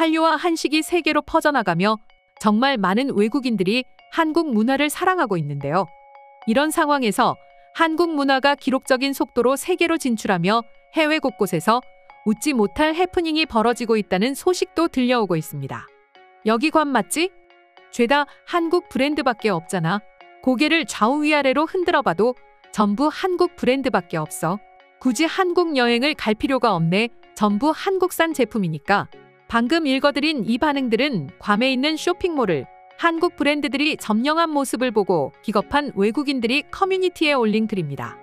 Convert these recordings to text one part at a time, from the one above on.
한류와 한식이 세계로 퍼져나가며 정말 많은 외국인들이 한국 문화를 사랑하고 있는데요. 이런 상황에서 한국 문화가 기록적인 속도로 세계로 진출하며 해외 곳곳에서 웃지 못할 해프닝이 벌어지고 있다는 소식도 들려오고 있습니다. 여기 관 맞지? 죄다 한국 브랜드밖에 없잖아. 고개를 좌우 위아래로 흔들어봐도 전부 한국 브랜드밖에 없어. 굳이 한국 여행을 갈 필요가 없네. 전부 한국산 제품이니까. 방금 읽어드린 이 반응들은 괌에 있는 쇼핑몰을 한국 브랜드들이 점령한 모습을 보고 기겁한 외국인들이 커뮤니티에 올린 글입니다.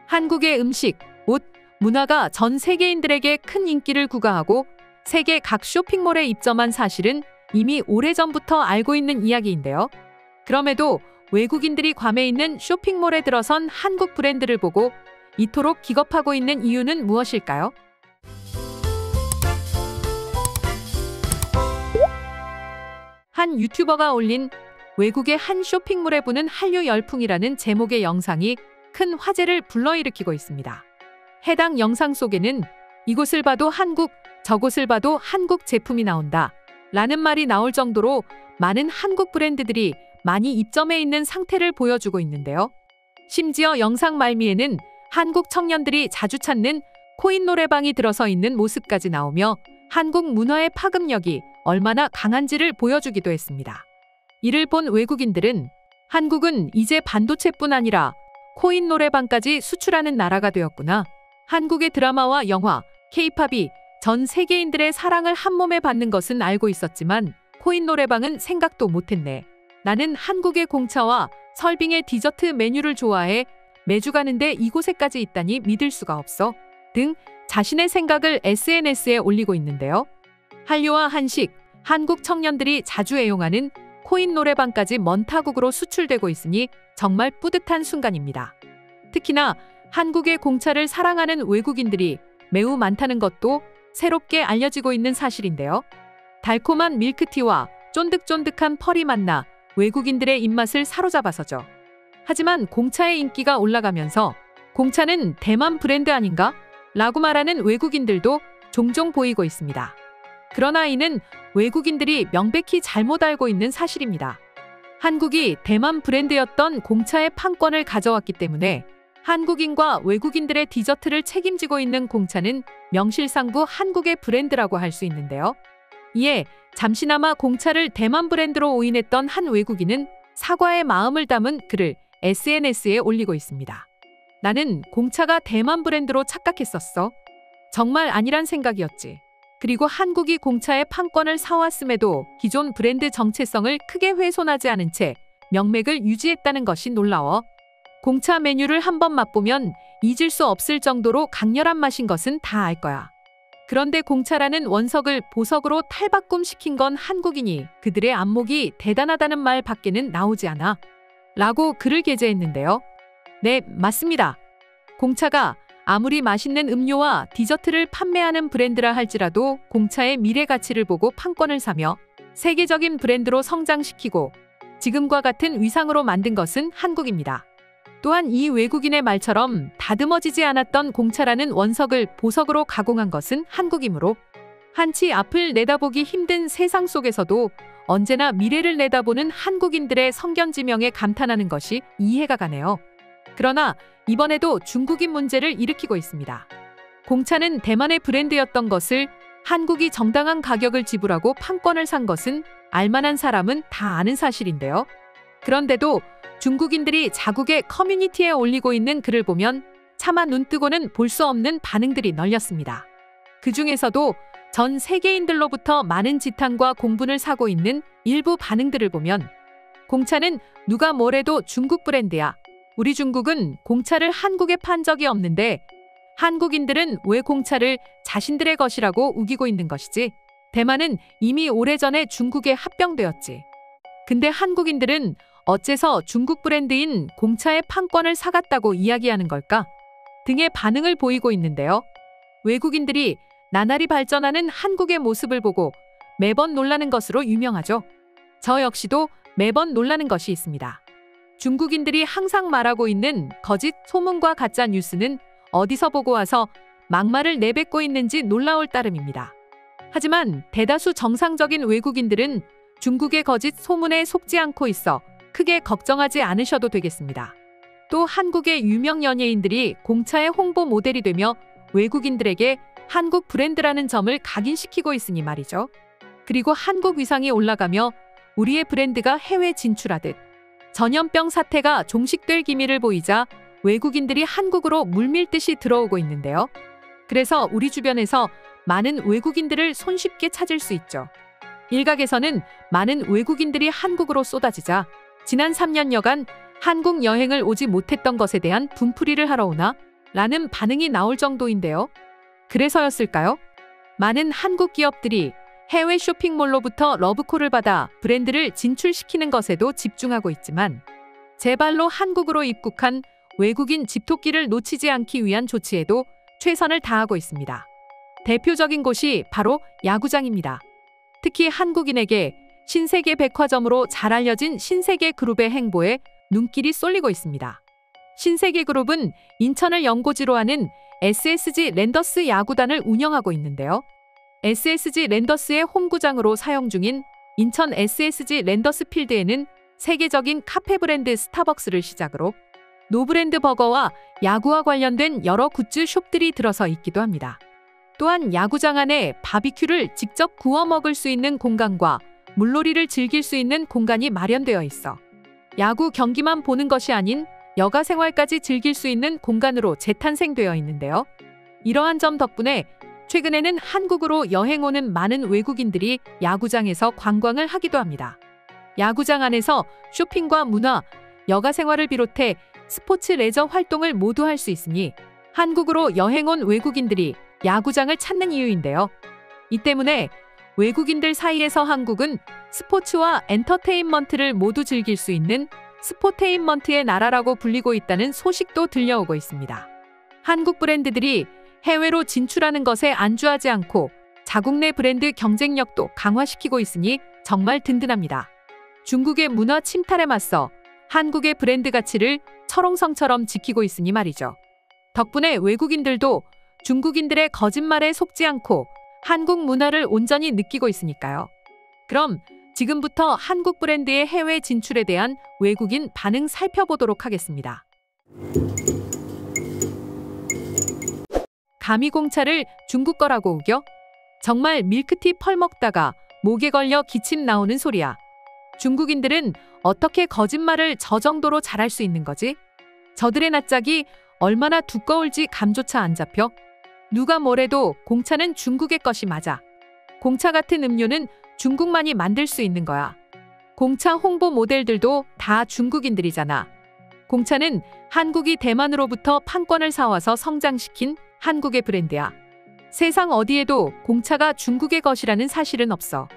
한국의 음식, 옷, 문화가 전 세계인들에게 큰 인기를 구가하고 세계 각 쇼핑몰에 입점한 사실은 이미 오래전부터 알고 있는 이야기인데요. 그럼에도 외국인들이 괌에 있는 쇼핑몰에 들어선 한국 브랜드를 보고 이토록 기겁하고 있는 이유는 무엇일까요? 한 유튜버가 올린 외국의 한 쇼핑몰에 부는 한류 열풍이라는 제목의 영상이 큰 화제를 불러일으키고 있습니다. 해당 영상 속에는 이곳을 봐도 한국, 저곳을 봐도 한국 제품이 나온다 라는 말이 나올 정도로 많은 한국 브랜드들이 많이 입점해 있는 상태를 보여주고 있는데요. 심지어 영상 말미에는 한국 청년들이 자주 찾는 코인 노래방이 들어서 있는 모습까지 나오며 한국 문화의 파급력이 얼마나 강한지를 보여주기도 했습니다. 이를 본 외국인들은 한국은 이제 반도체뿐 아니라 코인 노래방까지 수출하는 나라가 되었구나. 한국의 드라마와 영화, K-팝이 전 세계인들의 사랑을 한몸에 받는 것은 알고 있었지만 코인 노래방은 생각도 못했네. 나는 한국의 공차와 설빙의 디저트 메뉴를 좋아해 매주 가는데 이곳에까지 있다니 믿을 수가 없어. 등 자신의 생각을 SNS에 올리고 있는데요. 한류와 한식, 한국 청년들이 자주 애용하는 코인 노래방까지 먼 타국으로 수출되고 있으니 정말 뿌듯한 순간입니다. 특히나 한국의 공차를 사랑하는 외국인들이 매우 많다는 것도 새롭게 알려지고 있는 사실인데요. 달콤한 밀크티와 쫀득쫀득한 펄이 만나 외국인들의 입맛을 사로잡아서죠. 하지만 공차의 인기가 올라가면서 공차는 대만 브랜드 아닌가? 라고 말하는 외국인들도 종종 보이고 있습니다. 그러나 이는 외국인들이 명백히 잘못 알고 있는 사실입니다. 한국이 대만 브랜드였던 공차의 판권을 가져왔기 때문에 한국인과 외국인들의 디저트를 책임지고 있는 공차는 명실상부 한국의 브랜드라고 할 수 있는데요. 이에 잠시나마 공차를 대만 브랜드로 오인했던 한 외국인은 사과의 마음을 담은 글을 SNS에 올리고 있습니다. 나는 공차가 대만 브랜드로 착각했었어. 정말 아니란 생각이었지. 그리고 한국이 공차의 판권을 사왔음에도 기존 브랜드 정체성을 크게 훼손하지 않은 채 명맥을 유지했다는 것이 놀라워. 공차 메뉴를 한번 맛보면 잊을 수 없을 정도로 강렬한 맛인 것은 다 알 거야. 그런데 공차라는 원석을 보석으로 탈바꿈시킨 건 한국인이 그들의 안목이 대단하다는 말 밖에는 나오지 않아. 라고 글을 게재했는데요. 네, 맞습니다. 공차가 아무리 맛있는 음료와 디저트를 판매하는 브랜드라 할지라도 공차의 미래 가치를 보고 판권을 사며 세계적인 브랜드로 성장시키고 지금과 같은 위상으로 만든 것은 한국입니다. 또한 이 외국인의 말처럼 다듬어지지 않았던 공차라는 원석을 보석으로 가공한 것은 한국이므로 한치 앞을 내다보기 힘든 세상 속에서도 언제나 미래를 내다보는 한국인들의 성견지명에 감탄하는 것이 이해가 가네요. 그러나 이번에도 중국인 문제를 일으키고 있습니다. 공차는 대만의 브랜드였던 것을 한국이 정당한 가격을 지불하고 판권을 산 것은 알만한 사람은 다 아는 사실인데요. 그런데도 중국인들이 자국의 커뮤니티에 올리고 있는 글을 보면 차마 눈뜨고는 볼 수 없는 반응들이 널렸습니다. 그 중에서도 전 세계인들로부터 많은 지탄과 공분을 사고 있는 일부 반응들을 보면 공차는 누가 뭐래도 중국 브랜드야. 우리 중국은 공차를 한국에 판 적이 없는데 한국인들은 왜 공차를 자신들의 것이라고 우기고 있는 것이지? 대만은 이미 오래전에 중국에 합병되었지. 근데 한국인들은 어째서 중국 브랜드인 공차의 판권을 사갔다고 이야기하는 걸까? 등의 반응을 보이고 있는데요. 외국인들이 나날이 발전하는 한국의 모습을 보고 매번 놀라는 것으로 유명하죠. 저 역시도 매번 놀라는 것이 있습니다. 중국인들이 항상 말하고 있는 거짓 소문과 가짜 뉴스는 어디서 보고 와서 막말을 내뱉고 있는지 놀라울 따름입니다. 하지만 대다수 정상적인 외국인들은 중국의 거짓 소문에 속지 않고 있어 크게 걱정하지 않으셔도 되겠습니다. 또 한국의 유명 연예인들이 공차의 홍보 모델이 되며 외국인들에게 한국 브랜드라는 점을 각인시키고 있으니 말이죠. 그리고 한국 위상이 올라가며 우리의 브랜드가 해외 진출하듯 전염병 사태가 종식될 기미를 보이자 외국인들이 한국으로 물밀듯이 들어오고 있는데요. 그래서 우리 주변에서 많은 외국인들을 손쉽게 찾을 수 있죠. 일각에서는 많은 외국인들이 한국으로 쏟아지자 지난 3년여간 한국 여행을 오지 못했던 것에 대한 분풀이를 하러 오나? 라는 반응이 나올 정도인데요. 그래서였을까요? 많은 한국 기업들이 해외 쇼핑몰로부터 러브콜을 받아 브랜드를 진출시키는 것에도 집중하고 있지만 제 발로 한국으로 입국한 외국인 집토끼를 놓치지 않기 위한 조치에도 최선을 다하고 있습니다. 대표적인 곳이 바로 야구장입니다. 특히 한국인에게 신세계 백화점으로 잘 알려진 신세계그룹의 행보에 눈길이 쏠리고 있습니다. 신세계그룹은 인천을 연고지로 하는 SSG 랜더스 야구단을 운영하고 있는데요. SSG 랜더스의 홈구장으로 사용 중인 인천 SSG 랜더스 필드에는 세계적인 카페 브랜드 스타벅스를 시작으로 노브랜드 버거와 야구와 관련된 여러 굿즈 숍들이 들어서 있기도 합니다. 또한 야구장 안에 바비큐를 직접 구워 먹을 수 있는 공간과 물놀이를 즐길 수 있는 공간이 마련되어 있어 야구 경기만 보는 것이 아닌 여가 생활까지 즐길 수 있는 공간으로 재탄생되어 있는데요. 이러한 점 덕분에 최근에는 한국으로 여행 오는 많은 외국인들이 야구장에서 관광을 하기도 합니다. 야구장 안에서 쇼핑과 문화, 여가 생활을 비롯해 스포츠 레저 활동을 모두 할 수 있으니 한국으로 여행 온 외국인들이 야구장을 찾는 이유인데요. 이 때문에 외국인들 사이에서 한국은 스포츠와 엔터테인먼트를 모두 즐길 수 있는 스포테인먼트의 나라라고 불리고 있다는 소식도 들려오고 있습니다. 한국 브랜드들이 해외로 진출하는 것에 안주하지 않고 자국 내 브랜드 경쟁력도 강화시키고 있으니 정말 든든합니다. 중국의 문화 침탈에 맞서 한국의 브랜드 가치를 철옹성처럼 지키고 있으니 말이죠. 덕분에 외국인들도 중국인들의 거짓말에 속지 않고 한국 문화를 온전히 느끼고 있으니까요. 그럼 지금부터 한국 브랜드의 해외 진출에 대한 외국인 반응 살펴보도록 하겠습니다. 감히 공차를 중국 거라고 우겨? 정말 밀크티 펄 먹다가 목에 걸려 기침 나오는 소리야. 중국인들은 어떻게 거짓말을 저 정도로 잘할 수 있는 거지? 저들의 낯짝이 얼마나 두꺼울지 감조차 안 잡혀? 누가 뭐래도 공차는 중국의 것이 맞아. 공차 같은 음료는 중국만이 만들 수 있는 거야. 공차 홍보 모델들도 다 중국인들이잖아. 공차는 한국이 대만으로부터 판권을 사와서 성장시킨 한국의 브랜드야. 세상 어디에도 공차가 중국의 것이라는 사실은 없어.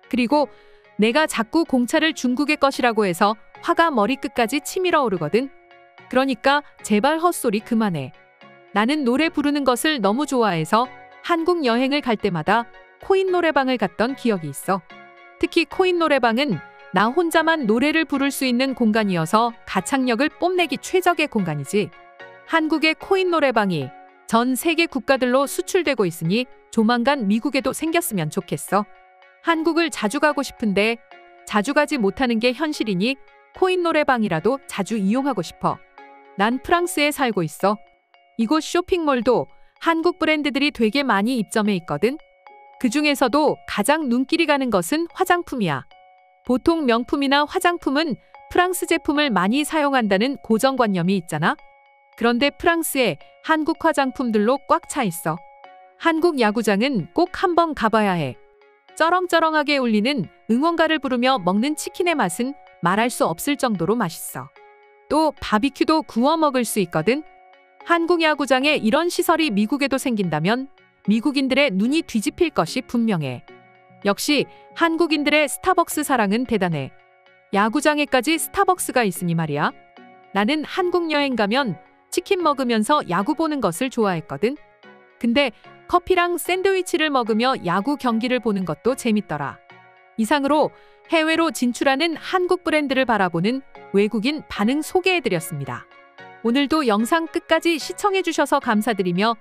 그리고 내가 자꾸 공차를 중국의 것이라고 해서 화가 머리끝까지 치밀어 오르거든. 그러니까 제발 헛소리 그만해. 나는 노래 부르는 것을 너무 좋아해서 한국 여행을 갈 때마다 코인 노래방을 갔던 기억이 있어. 특히 코인 노래방은 나 혼자만 노래를 부를 수 있는 공간이어서 가창력을 뽐내기 최적의 공간이지. 한국의 코인 노래방이 전 세계 국가들로 수출되고 있으니 조만간 미국에도 생겼으면 좋겠어. 한국을 자주 가고 싶은데 자주 가지 못하는 게 현실이니 코인 노래방이라도 자주 이용하고 싶어. 난 프랑스에 살고 있어. 이곳 쇼핑몰도 한국 브랜드들이 되게 많이 입점해 있거든. 그 중에서도 가장 눈길이 가는 것은 화장품이야. 보통 명품이나 화장품은 프랑스 제품을 많이 사용한다는 고정관념이 있잖아. 그런데 프랑스에 한국 화장품들로 꽉 차 있어. 한국 야구장은 꼭 한번 가봐야 해. 쩌렁쩌렁하게 울리는 응원가를 부르며 먹는 치킨의 맛은 말할 수 없을 정도로 맛있어. 또 바비큐도 구워 먹을 수 있거든. 한국 야구장에 이런 시설이 미국에도 생긴다면 미국인들의 눈이 뒤집힐 것이 분명해. 역시 한국인들의 스타벅스 사랑은 대단해. 야구장에까지 스타벅스가 있으니 말이야. 나는 한국 여행 가면 치킨 먹으면서 야구 보는 것을 좋아했거든. 근데 커피랑 샌드위치를 먹으며 야구 경기를 보는 것도 재밌더라. 이상으로 해외로 진출하는 한국 브랜드를 바라보는 외국인 반응 소개해드렸습니다. 오늘도 영상 끝까지 시청해주셔서 감사드리며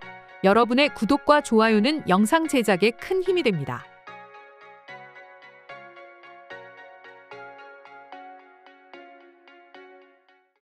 여러분의 구독과 좋아요는 영상 제작에 큰 힘이 됩니다.